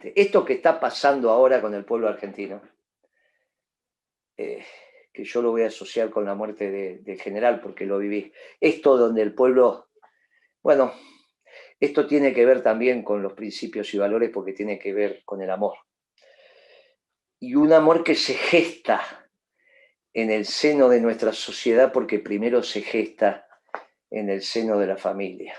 importante. Esto que está pasando ahora con el pueblo argentino, que yo lo voy a asociar con la muerte del general, porque lo viví. Esto donde el pueblo, bueno, esto tiene que ver también con los principios y valores, porque tiene que ver con el amor. Y un amor que se gesta en el seno de nuestra sociedad, porque primero se gesta en el seno de la familia.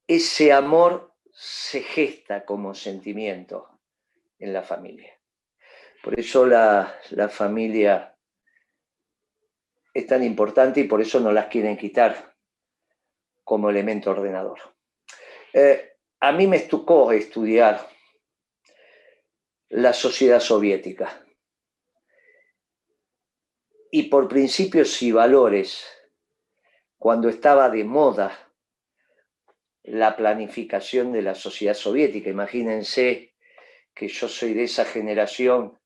Ese amor se gesta como sentimiento en la familia. Por eso la familia es tan importante y por eso no las quieren quitar como elemento ordenador. A mí me tocó estudiar la sociedad soviética y por principios y valores, cuando estaba de moda la planificación de la sociedad soviética, imagínense que yo soy de esa generación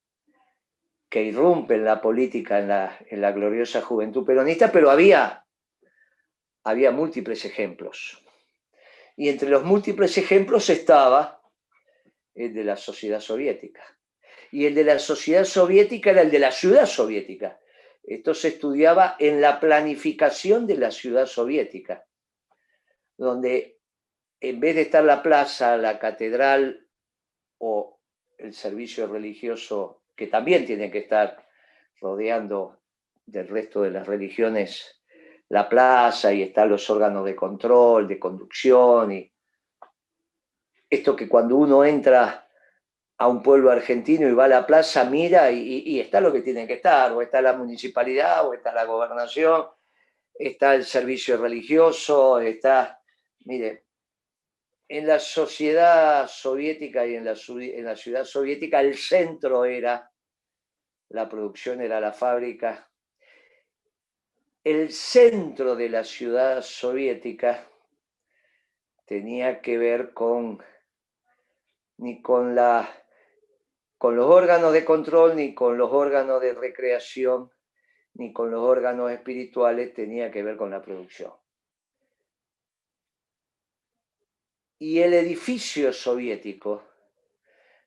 que irrumpe en la política en la gloriosa juventud peronista, pero había múltiples ejemplos. Y entre los múltiples ejemplos estaba el de la sociedad soviética. Y el de la sociedad soviética era el de la ciudad soviética. Esto se estudiaba en la planificación de la ciudad soviética, donde en vez de estar la plaza, la catedral o el servicio religioso, que también tiene que estar rodeando del resto de las religiones la plaza, y están los órganos de control, de conducción, y esto que cuando uno entra a un pueblo argentino y va a la plaza, mira y está lo que tiene que estar, o está la municipalidad, o está la gobernación, está el servicio religioso, está, mire, en la sociedad soviética y en la ciudad soviética el centro era la producción, era la fábrica. El centro de la ciudad soviética tenía que ver ni con los órganos de control, ni con los órganos de recreación, ni con los órganos espirituales, tenía que ver con la producción. Y el edificio soviético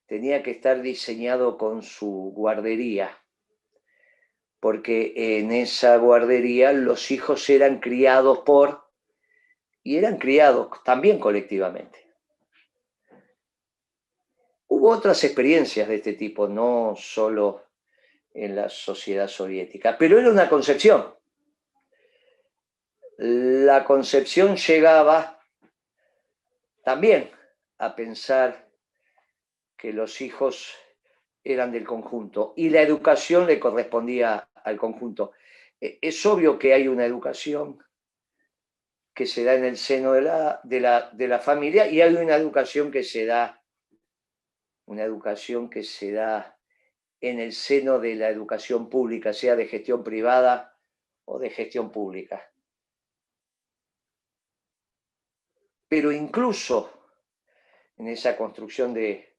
tenía que estar diseñado con su guardería, porque en esa guardería los hijos eran criados y eran criados también colectivamente. Hubo otras experiencias de este tipo, no solo en la sociedad soviética, pero era una concepción. La concepción llegaba también a pensar que los hijos eran del conjunto y la educación le correspondía al conjunto. Es obvio que hay una educación que se da en el seno de la familia, y hay una educación que se da en el seno de la educación pública, sea de gestión privada o de gestión pública. Pero incluso en esa construcción de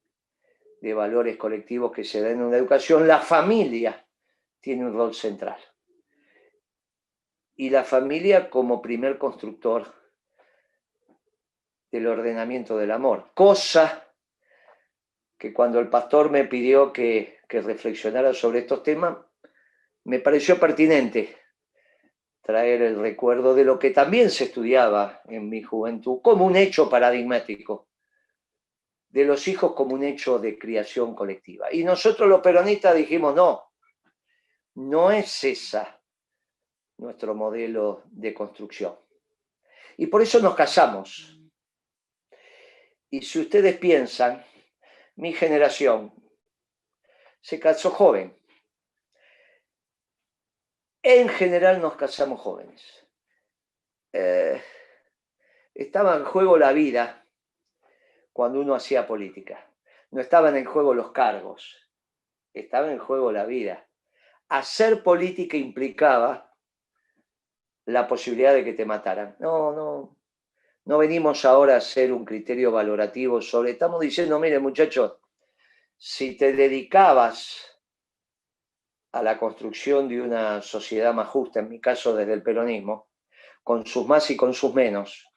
valores colectivos que se da en una educación, la familia tiene un rol central. Y la familia como primer constructor del ordenamiento del amor, cosa que cuando el pastor me pidió que reflexionara sobre estos temas, me pareció pertinente traer el recuerdo de lo que también se estudiaba en mi juventud como un hecho paradigmático, de los hijos como un hecho de criación colectiva. Y nosotros los peronistas dijimos, no es esa nuestro modelo de construcción. Y por eso nos casamos. Y si ustedes piensan, mi generación se casó joven. En general nos casamos jóvenes. Estaba en juego la vida cuando uno hacía política. No estaban en juego los cargos, estaba en juego la vida. Hacer política implicaba la posibilidad de que te mataran. No venimos ahora a hacer un criterio valorativo sobre, estamos diciendo, mire muchachos, si te dedicabas a la construcción de una sociedad más justa, en mi caso desde el peronismo, con sus más y con sus menos,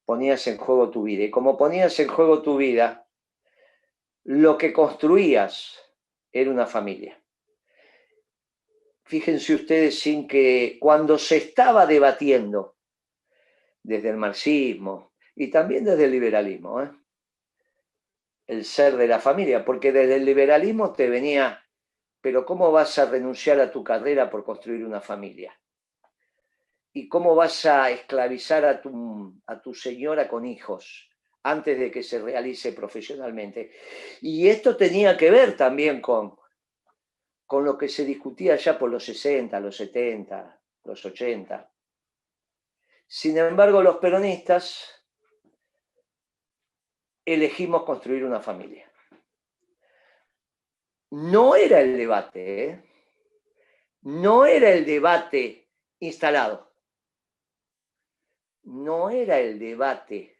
ponías en juego tu vida. Y como ponías en juego tu vida, lo que construías era una familia. Fíjense ustedes sin que cuando se estaba debatiendo desde el marxismo y también desde el liberalismo, el ser de la familia, porque desde el liberalismo te venía, pero ¿cómo vas a renunciar a tu carrera por construir una familia? ¿Y cómo vas a esclavizar a tu señora con hijos antes de que se realice profesionalmente? Y esto tenía que ver también con lo que se discutía ya por los 60, los 70, los 80. Sin embargo, los peronistas elegimos construir una familia. No era el debate, no era el debate instalado. No era el debate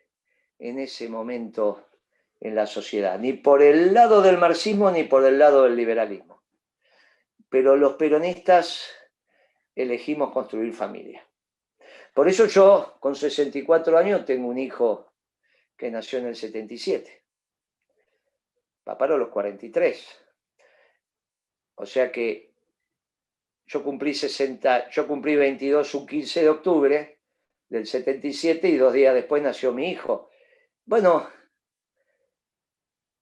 en ese momento en la sociedad, ni por el lado del marxismo ni por el lado del liberalismo. Pero los peronistas elegimos construir familia. Por eso yo, con 64 años, tengo un hijo que nació en el 77. Papá a los 43. O sea que yo cumplí 22 un 15 de octubre del 77 y 2 días después nació mi hijo. Bueno,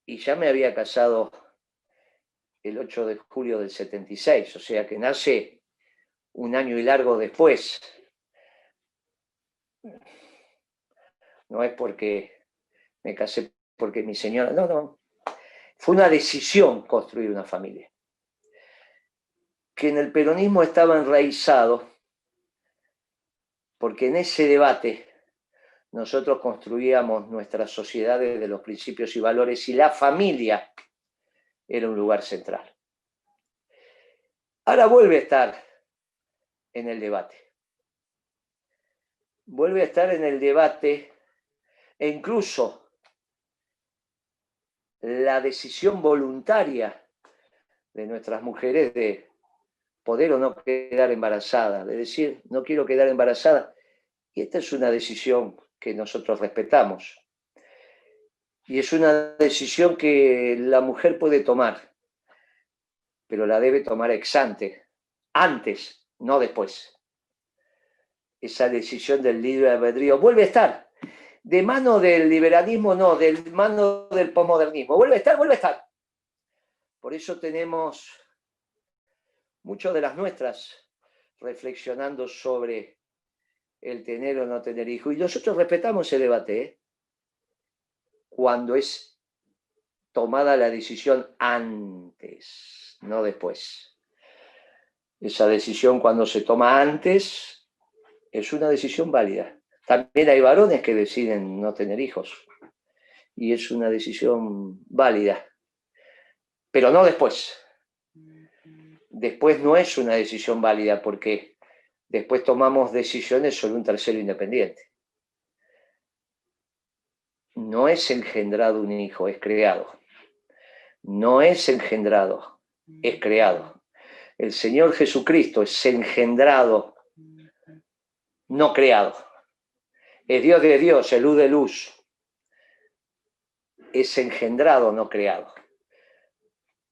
y ya me había casado el 8 de julio del 76, o sea que nace un año y largo después. No es porque me casé porque mi señora, no. Fue una decisión construir una familia. Que en el peronismo estaba enraizado, porque en ese debate nosotros construíamos nuestras sociedades de los principios y valores y la familia era un lugar central. Ahora vuelve a estar en el debate. Vuelve a estar en el debate e incluso la decisión voluntaria de nuestras mujeres de poder o no quedar embarazada, de decir, no quiero quedar embarazada. Y esta es una decisión que nosotros respetamos. Y es una decisión que la mujer puede tomar, pero la debe tomar ex ante, antes, no después. Esa decisión del libre albedrío vuelve a estar de mano del liberalismo, no, de mano del posmodernismo. Vuelve a estar. Por eso tenemos muchas de las nuestras reflexionando sobre el tener o no tener hijos. Y nosotros respetamos ese debate, cuando es tomada la decisión antes, no después. Esa decisión cuando se toma antes es una decisión válida. También hay varones que deciden no tener hijos y es una decisión válida, pero no después. Después no es una decisión válida porque después tomamos decisiones sobre un tercero independiente. No es engendrado un hijo, es creado. No es engendrado, es creado. El Señor Jesucristo es engendrado, no creado. Es Dios de Dios, es luz de luz. Es engendrado, no creado.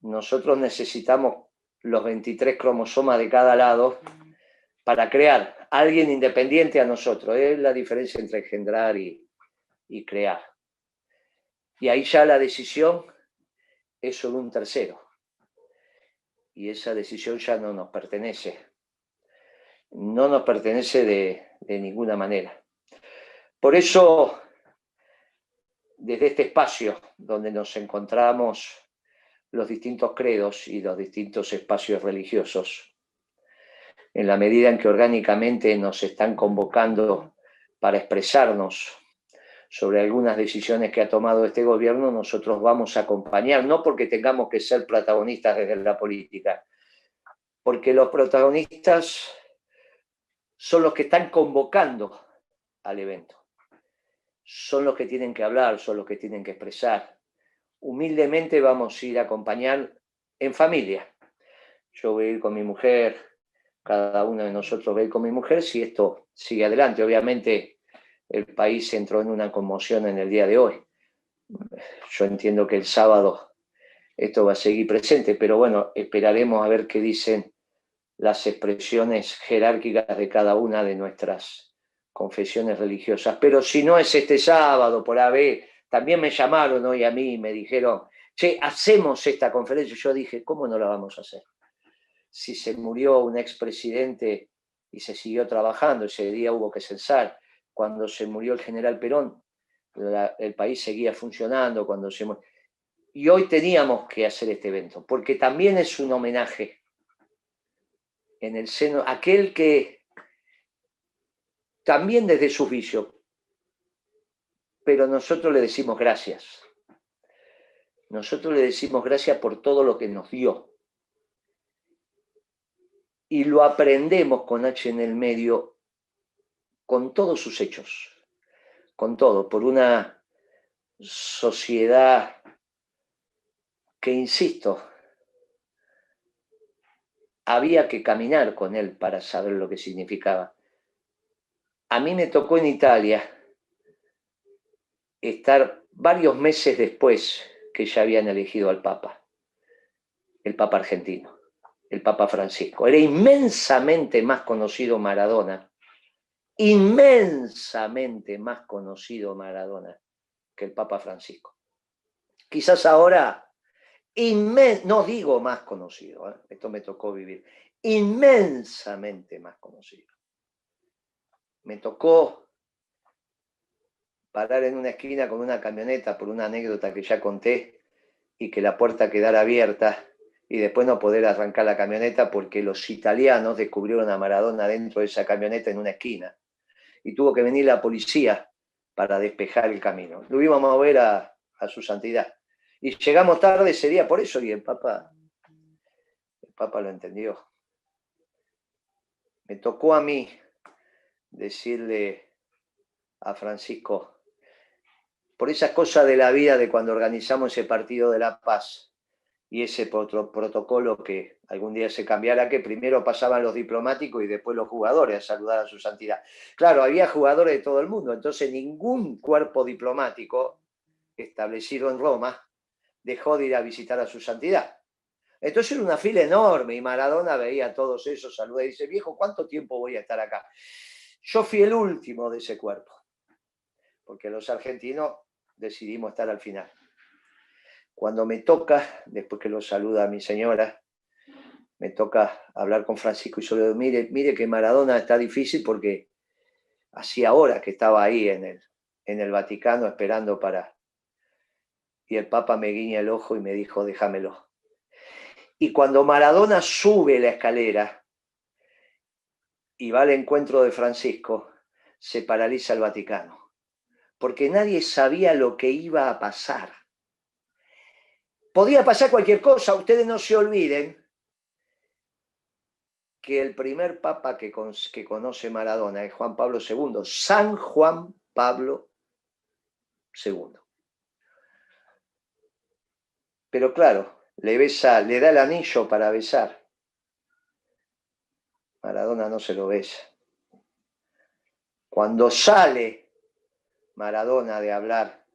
Nosotros necesitamos los 23 cromosomas de cada lado para crear a alguien independiente a nosotros. Es la diferencia entre engendrar y crear. Y ahí ya la decisión es sobre un tercero. Y esa decisión ya no nos pertenece. No nos pertenece de ninguna manera. Por eso, desde este espacio donde nos encontramos los distintos credos y los distintos espacios religiosos, en la medida en que orgánicamente nos están convocando para expresarnos sobre algunas decisiones que ha tomado este gobierno, nosotros vamos a acompañar, no porque tengamos que ser protagonistas desde la política, porque los protagonistas son los que están convocando al evento. Son los que tienen que hablar, son los que tienen que expresar. Humildemente vamos a ir a acompañar en familia. Yo voy a ir con mi mujer, cada uno de nosotros va a ir con mi mujer, si esto sigue adelante. Obviamente el país entró en una conmoción en el día de hoy. Yo entiendo que el sábado esto va a seguir presente, pero bueno, esperaremos a ver qué dicen las expresiones jerárquicas de cada una de nuestras confesiones religiosas. Pero si no es este sábado, por AB, también me llamaron hoy a mí y me dijeron, che, hacemos esta conferencia. Yo dije, ¿cómo no la vamos a hacer? Si se murió un expresidente y se siguió trabajando, ese día hubo que censar. Cuando se murió el general Perón, el país seguía funcionando. Y hoy teníamos que hacer este evento, porque también es un homenaje en el seno, aquel que también desde su vicio, pero nosotros le decimos gracias. Nosotros le decimos gracias por todo lo que nos dio. Y lo aprendemos con H en el medio, con todos sus hechos, con todo, por una sociedad que, insisto, había que caminar con él para saber lo que significaba. A mí me tocó en Italia estar varios meses después que ya habían elegido al Papa, el Papa argentino, el Papa Francisco. Era inmensamente más conocido Maradona, inmensamente más conocido Maradona que el Papa Francisco. Quizás ahora, no digo más conocido, esto me tocó vivir, inmensamente más conocido. Me tocó parar en una esquina con una camioneta por una anécdota que ya conté y que la puerta quedara abierta y después no poder arrancar la camioneta porque los italianos descubrieron a Maradona dentro de esa camioneta en una esquina y tuvo que venir la policía para despejar el camino. Lo íbamos a ver a su santidad. Y llegamos tarde ese día por eso y el Papa lo entendió. Me tocó a mí decirle a Francisco, por esas cosas de la vida de cuando organizamos ese partido de la paz y ese protocolo que algún día se cambiara, que primero pasaban los diplomáticos y después los jugadores a saludar a su santidad. Claro, había jugadores de todo el mundo, entonces ningún cuerpo diplomático establecido en Roma dejó de ir a visitar a su santidad. Entonces era una fila enorme y Maradona veía a todos esos, saluda y dice, viejo, ¿cuánto tiempo voy a estar acá? Yo fui el último de ese cuerpo, porque los argentinos decidimos estar al final. Cuando me toca, después que lo saluda a mi señora, me toca hablar con Francisco y yo le digo, mire que Maradona está difícil porque hacía horas que estaba ahí en el Vaticano esperando para... Y el Papa me guiña el ojo y me dijo, déjamelo. Y cuando Maradona sube la escalera y va al encuentro de Francisco, se paraliza el Vaticano, porque nadie sabía lo que iba a pasar. Podía pasar cualquier cosa, ustedes no se olviden que el primer papa que conoce Maradona es Juan Pablo II, San Juan Pablo II. Pero claro, le da el anillo para besar. Maradona no se lo besa. Cuando sale Maradona de hablar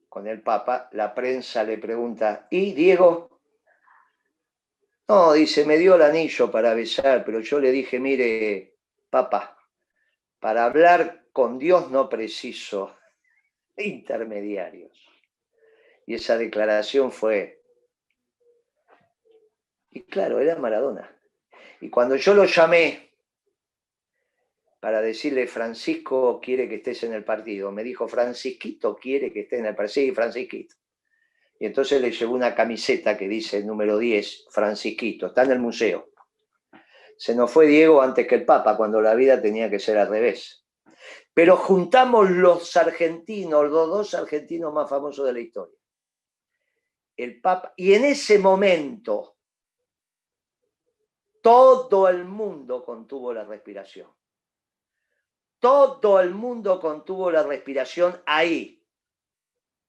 con el Papa, la prensa le pregunta, ¿y Diego? No, dice, me dio el anillo para besar, pero yo le dije, mire, Papa, para hablar con Dios no preciso intermediarios. Y esa declaración fue... Y claro, era Maradona. Y cuando yo lo llamé para decirle, Francisco quiere que estés en el partido, me dijo, Francisquito quiere que esté en el partido. Sí, Francisquito. Y entonces le llevó una camiseta que dice número 10, Francisquito, está en el museo. Se nos fue Diego antes que el Papa, cuando la vida tenía que ser al revés. Pero juntamos los argentinos, los dos argentinos más famosos de la historia. El Papa, y en ese momento todo el mundo contuvo la respiración. Todo el mundo contuvo la respiración ahí.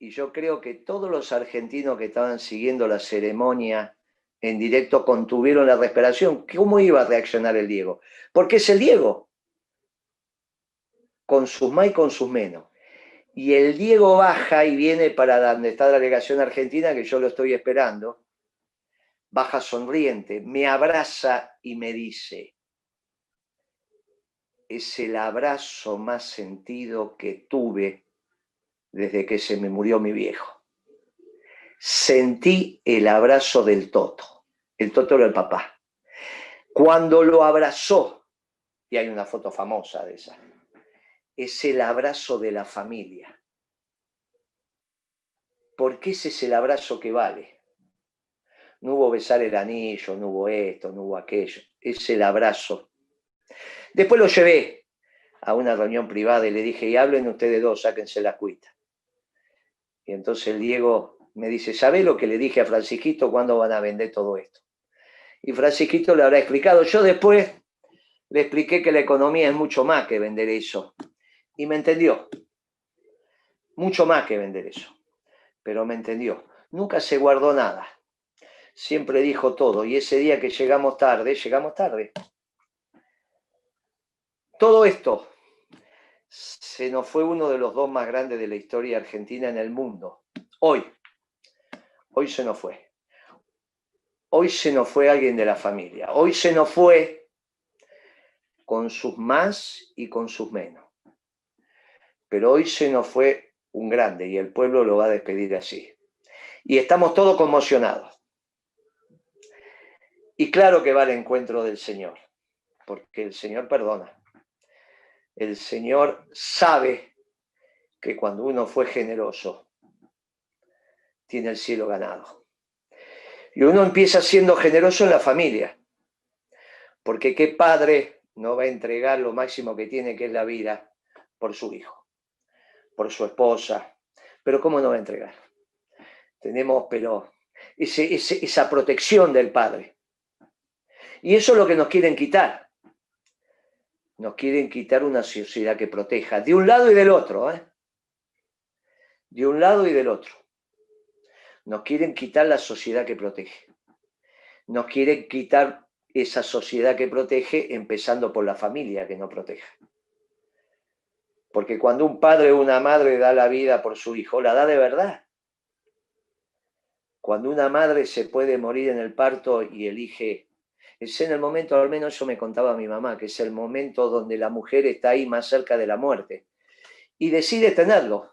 Y yo creo que todos los argentinos que estaban siguiendo la ceremonia en directo contuvieron la respiración. ¿Cómo iba a reaccionar el Diego? Porque es el Diego, con sus más y con sus menos. Y el Diego baja y viene para donde está la delegación argentina, que yo lo estoy esperando. Baja sonriente, me abraza y me dice: es el abrazo más sentido que tuve desde que se me murió mi viejo. Sentí el abrazo del Toto. El Toto era el papá. Cuando lo abrazó, y hay una foto famosa de esa, es el abrazo de la familia. Porque ese es el abrazo que vale. No hubo besar el anillo, no hubo esto, no hubo aquello. Es el abrazo. Después lo llevé a una reunión privada y le dije: y hablen ustedes dos, sáquense la cuita. Y entonces el Diego me dice: ¿sabe lo que le dije a Francisquito? ¿Cuándo van a vender todo esto? Y Francisquito le habrá explicado. Yo después le expliqué que la economía es mucho más que vender eso. Y me entendió. Mucho más que vender eso. Pero me entendió. Nunca se guardó nada. Siempre dijo todo. Y ese día que llegamos tarde, llegamos tarde. Todo esto se nos fue uno de los dos más grandes de la historia argentina en el mundo. Hoy se nos fue. Hoy se nos fue alguien de la familia. Hoy se nos fue con sus más y con sus menos. Pero hoy se nos fue un grande y el pueblo lo va a despedir así. Y estamos todos conmocionados. Y claro que va al encuentro del Señor, porque el Señor perdona. El Señor sabe que cuando uno fue generoso, tiene el cielo ganado. Y uno empieza siendo generoso en la familia, porque qué padre no va a entregar lo máximo que tiene, que es la vida, por su hijo, por su esposa. Pero ¿cómo no va a entregar? Tenemos, pero esa protección del padre. Y eso es lo que nos quieren quitar. Nos quieren quitar una sociedad que proteja, de un lado y del otro, ¿eh? De un lado y del otro. Nos quieren quitar la sociedad que protege. Nos quieren quitar esa sociedad que protege, empezando por la familia que no protege. Porque cuando un padre o una madre da la vida por su hijo, la da de verdad. Cuando una madre se puede morir en el parto y elige, es en el momento, al menos eso me contaba mi mamá, que es el momento donde la mujer está ahí más cerca de la muerte y decide tenerlo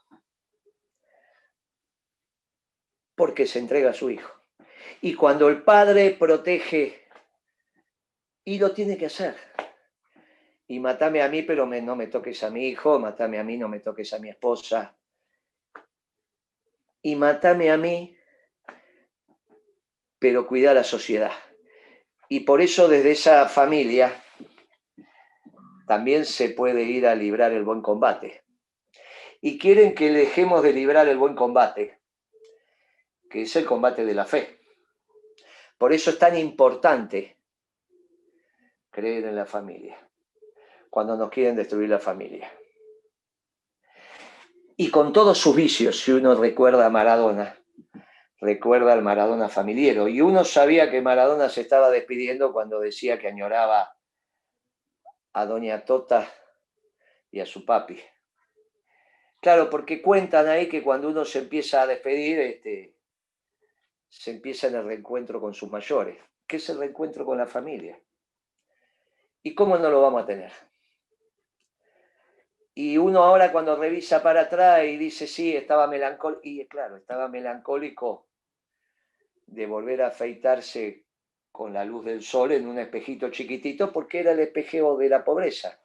porque se entrega a su hijo. Y cuando el padre protege, y lo tiene que hacer, y matame a mí, pero no me toques a mi hijo, matame a mí, no me toques a mi esposa, y matame a mí, pero cuida a la sociedad. Y por eso desde esa familia también se puede ir a librar el buen combate. Y quieren que dejemos de librar el buen combate, que es el combate de la fe. Por eso es tan importante creer en la familia, cuando nos quieren destruir la familia. Y con todos sus vicios, si uno recuerda a Maradona, recuerda al Maradona familiero. Y uno sabía que Maradona se estaba despidiendo cuando decía que añoraba a doña Tota y a su papi. Claro, porque cuentan ahí que cuando uno se empieza a despedir, se empieza en el reencuentro con sus mayores, que es el reencuentro con la familia. ¿Y cómo no lo vamos a tener? Y uno ahora cuando revisa para atrás y dice, sí, estaba melancólico, y claro, estaba melancólico de volver a afeitarse con la luz del sol en un espejito chiquitito, porque era el espejo de la pobreza.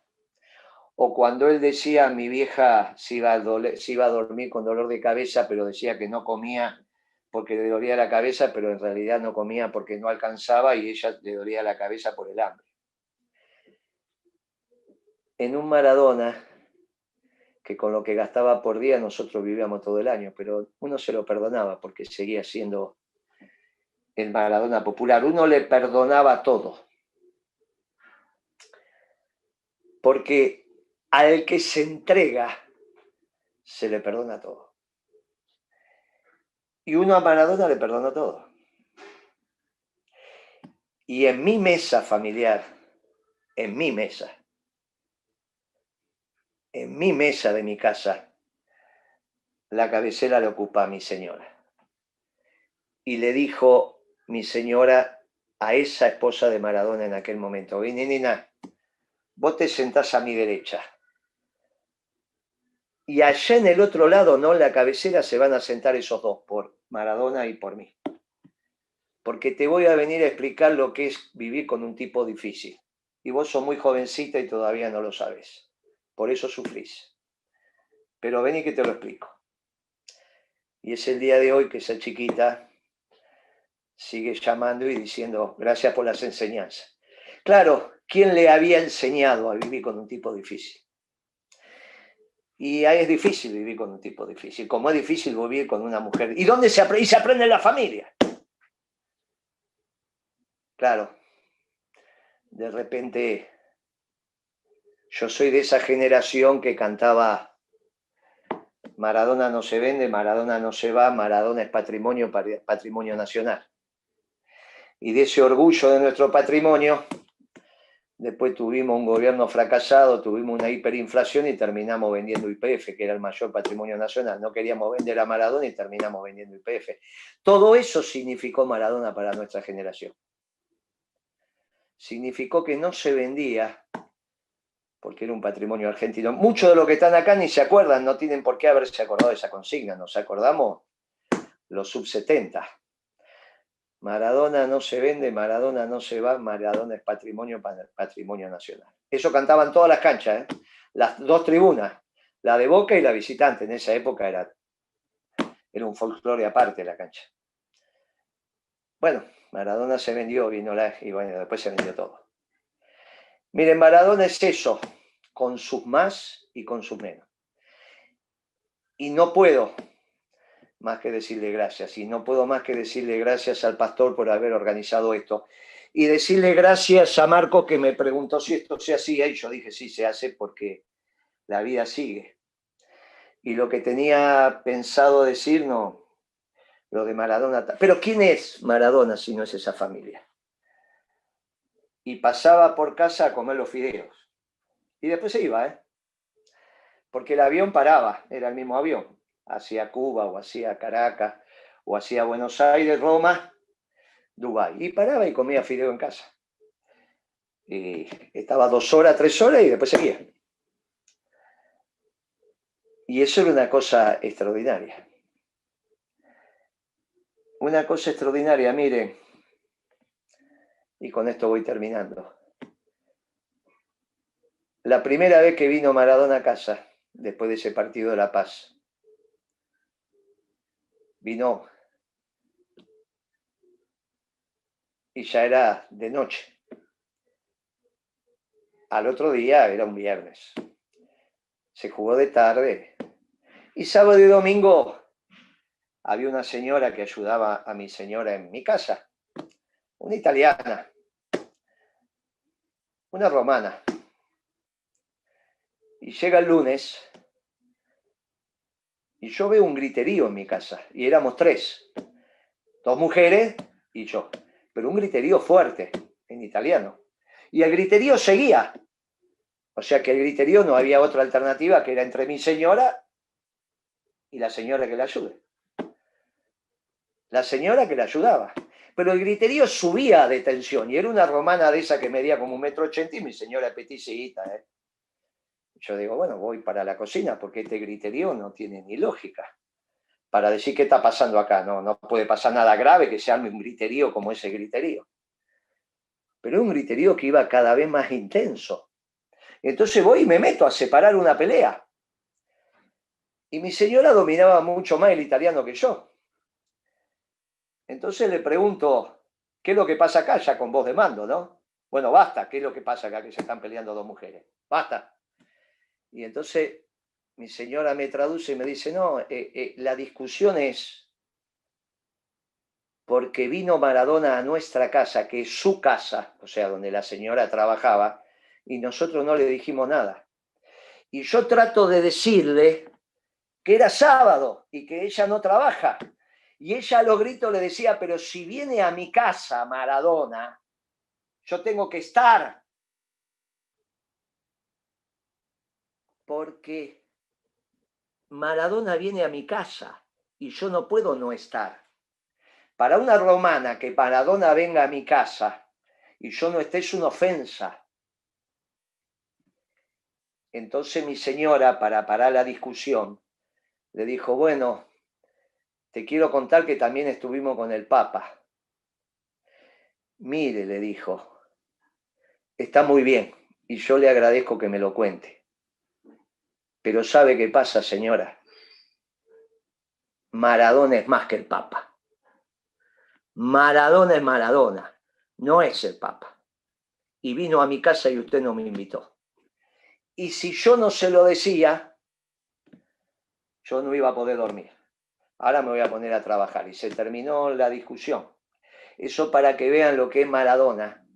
O cuando él decía, mi vieja se iba a dormir con dolor de cabeza, pero decía que no comía porque le dolía la cabeza, pero en realidad no comía porque no alcanzaba y ella le dolía la cabeza por el hambre. En un Maradona, que con lo que gastaba por día nosotros vivíamos todo el año, pero uno se lo perdonaba porque seguía siendo el Maradona popular. Uno le perdonaba todo. Porque al que se entrega, se le perdona todo. Y uno a Maradona le perdonó todo. Y en mi mesa familiar, en mi mesa de mi casa, la cabecera la ocupa mi señora. Y le dijo mi señora a esa esposa de Maradona en aquel momento: vení, nena, vos te sentás a mi derecha. Y allá en el otro lado, no en la cabecera, se van a sentar esos dos, por Maradona y por mí. Porque te voy a venir a explicar lo que es vivir con un tipo difícil. Y vos sos muy jovencita y todavía no lo sabes. Por eso sufrís. Pero vení que te lo explico. Y es el día de hoy que esa chiquita sigue llamando y diciendo: gracias por las enseñanzas. Claro, ¿quién le había enseñado a vivir con un tipo difícil? Y ahí es difícil vivir con un tipo difícil, como es difícil vivir con una mujer. ¿Y dónde se aprende? Y se aprende en la familia. Claro, de repente yo soy de esa generación que cantaba: Maradona no se vende, Maradona no se va, Maradona es patrimonio nacional. Y de ese orgullo de nuestro patrimonio, después tuvimos un gobierno fracasado, tuvimos una hiperinflación y terminamos vendiendo YPF, que era el mayor patrimonio nacional. No queríamos vender a Maradona y terminamos vendiendo YPF. Todo eso significó Maradona para nuestra generación. Significó que no se vendía porque era un patrimonio argentino. Muchos de los que están acá ni se acuerdan, no tienen por qué haberse acordado de esa consigna. Nos acordamos los sub-70. Maradona no se vende, Maradona no se va, Maradona es patrimonio nacional. Eso cantaban todas las canchas, ¿eh? Las dos tribunas, la de Boca y la visitante. En esa época era un folclore aparte la cancha. Bueno, Maradona se vendió, y bueno, después se vendió todo. Miren, Maradona es eso, con sus más y con sus menos. Y no puedo más que decirle gracias, y no puedo más que decirle gracias al pastor por haber organizado esto, y decirle gracias a Marco, que me preguntó si esto se hacía, y yo dije sí, se hace porque la vida sigue. Y lo que tenía pensado decir, no, lo de Maradona. Pero ¿quién es Maradona si no es esa familia? Y pasaba por casa a comer los fideos. Y después se iba, ¿eh? Porque el avión paraba, era el mismo avión. Hacia Cuba, o hacia Caracas, o hacia Buenos Aires, Roma, Dubái. Y paraba y comía fideo en casa. Y estaba 2 horas, 3 horas y después seguía. Y eso era una cosa extraordinaria. Una cosa extraordinaria, miren, y con esto voy terminando. La primera vez que vino Maradona a casa, después de ese partido de La Paz, vino y ya era de noche. Al otro día era un viernes. Se jugó de tarde. Y sábado y domingo había una señora que ayudaba a mi señora en mi casa. Una italiana. Una romana. Y llega el lunes y yo veo un griterío en mi casa. Y éramos 3. 2 mujeres y yo. Pero un griterío fuerte, en italiano. Y el griterío seguía. O sea que el griterío no había otra alternativa que era entre mi señora y la señora que la ayude. La señora que la ayudaba. Pero el griterío subía de tensión. Y era una romana de esa que medía como 1,80 m y mi señora peticita, ¿eh? Yo digo, bueno, voy para la cocina porque este griterío no tiene ni lógica. Para decir qué está pasando acá. No puede pasar nada grave que se arme un griterío como ese griterío. Pero es un griterío que iba cada vez más intenso. Entonces voy y me meto a separar una pelea. Y mi señora dominaba mucho más el italiano que yo. Entonces le pregunto, ¿qué es lo que pasa acá? Ya con voz de mando, ¿no? Bueno, basta, ¿qué es lo que pasa acá? Que se están peleando 2 mujeres. Basta. Y entonces mi señora me traduce y me dice, no, la discusión es porque vino Maradona a nuestra casa, que es su casa, o sea, donde la señora trabajaba, y nosotros no le dijimos nada. Y yo trato de decirle que era sábado y que ella no trabaja. Y ella a los gritos le decía, pero si viene a mi casa Maradona, yo tengo que estar. Porque Maradona viene a mi casa y yo no puedo no estar. Para una romana que Maradona venga a mi casa y yo no esté es una ofensa. Entonces mi señora, para parar la discusión, le dijo, bueno, te quiero contar que también estuvimos con el Papa. Mire, le dijo, está muy bien y yo le agradezco que me lo cuente. Pero ¿sabe qué pasa, señora? Maradona es más que el Papa. Maradona es Maradona, no es el Papa. Y vino a mi casa y usted no me invitó. Y si yo no se lo decía, yo no iba a poder dormir. Ahora me voy a poner a trabajar. Y se terminó la discusión. Eso para que vean lo que es Maradona.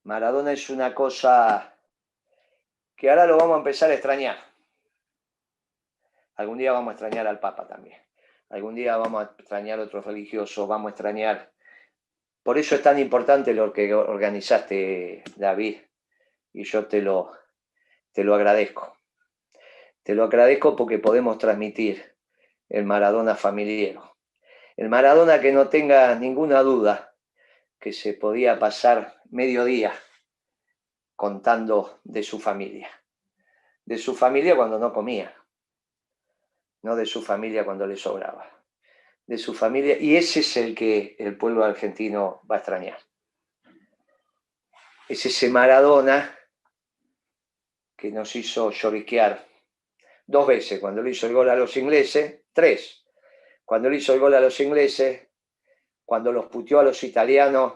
Maradona es una cosa que ahora lo vamos a empezar a extrañar. Algún día vamos a extrañar al Papa también. Algún día vamos a extrañar a otros religiosos, vamos a extrañar. Por eso es tan importante lo que organizaste, David, y yo te lo agradezco. Te lo agradezco porque podemos transmitir el Maradona familiero. El Maradona que no tenga ninguna duda que se podía pasar medio día contando de su familia. De su familia cuando no comía, no de su familia cuando le sobraba. De su familia, y ese es el que el pueblo argentino va a extrañar. Es ese Maradona que nos hizo lloriquear 2 veces, cuando le hizo el gol a los ingleses, 3, cuando le hizo el gol a los ingleses, cuando los puteó a los italianos,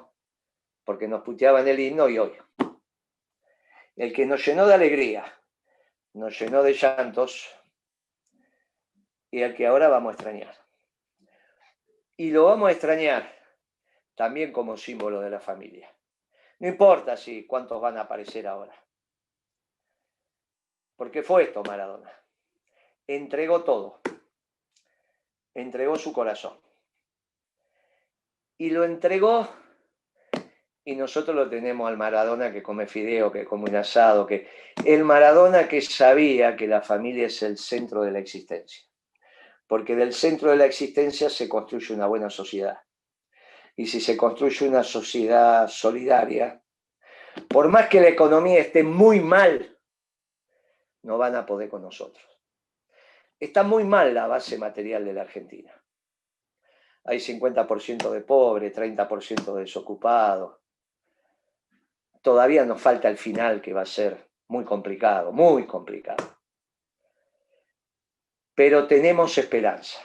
porque nos puteaban el himno, y hoy. El que nos llenó de alegría, nos llenó de llantos, y el que ahora vamos a extrañar. Y lo vamos a extrañar también como símbolo de la familia. No importa si cuántos van a aparecer ahora. Porque fue esto Maradona. Entregó todo. Entregó su corazón. Y lo entregó, y nosotros lo tenemos al Maradona que come fideo, que come un asado, que el Maradona que sabía que la familia es el centro de la existencia. Porque del centro de la existencia se construye una buena sociedad. Y si se construye una sociedad solidaria, por más que la economía esté muy mal, no van a poder con nosotros. Está muy mal la base material de la Argentina. Hay 50% de pobres, 30% de desocupados. Todavía nos falta el final, que va a ser muy complicado, muy complicado. Pero tenemos esperanza,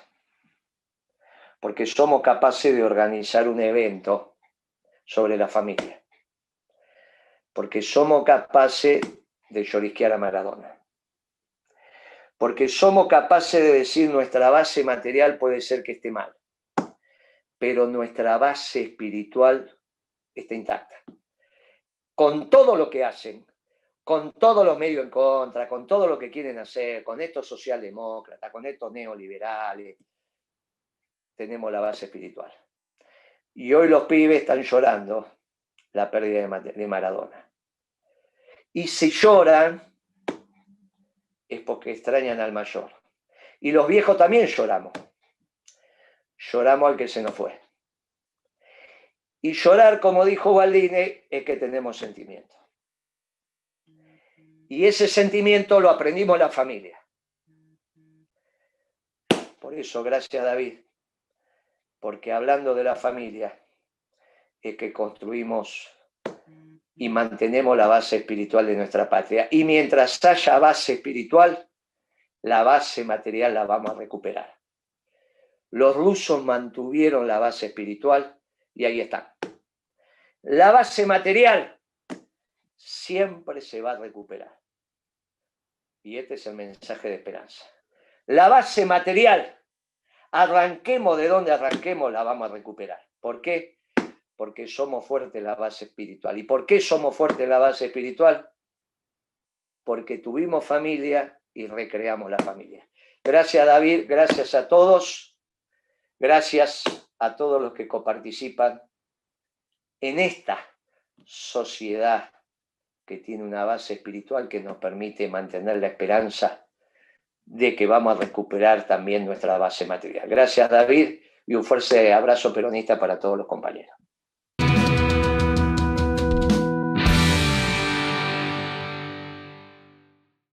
porque somos capaces de organizar un evento sobre la familia, porque somos capaces de llorisquear a Maradona, porque somos capaces de decir nuestra base material puede ser que esté mal, pero nuestra base espiritual está intacta. Con todo lo que hacen, con todos los medios en contra, con todo lo que quieren hacer, con estos socialdemócratas, con estos neoliberales, tenemos la base espiritual. Y hoy los pibes están llorando la pérdida de Maradona. Y si lloran, es porque extrañan al mayor. Y los viejos también lloramos. Lloramos al que se nos fue. Y llorar, como dijo Baldini, es que tenemos sentimiento. Y ese sentimiento lo aprendimos en la familia. Por eso, gracias David, porque hablando de la familia es que construimos y mantenemos la base espiritual de nuestra patria. Y mientras haya base espiritual, la base material la vamos a recuperar. Los rusos mantuvieron la base espiritual y ahí están. La base material siempre se va a recuperar. Y este es el mensaje de esperanza. La base material, arranquemos de donde arranquemos, la vamos a recuperar. ¿Por qué? Porque somos fuertes en la base espiritual. ¿Y por qué somos fuertes en la base espiritual? Porque tuvimos familia y recreamos la familia. Gracias David, gracias a todos, gracias a todos los que coparticipan en esta sociedad que tiene una base espiritual que nos permite mantener la esperanza de que vamos a recuperar también nuestra base material. Gracias, David, y un fuerte abrazo peronista para todos los compañeros.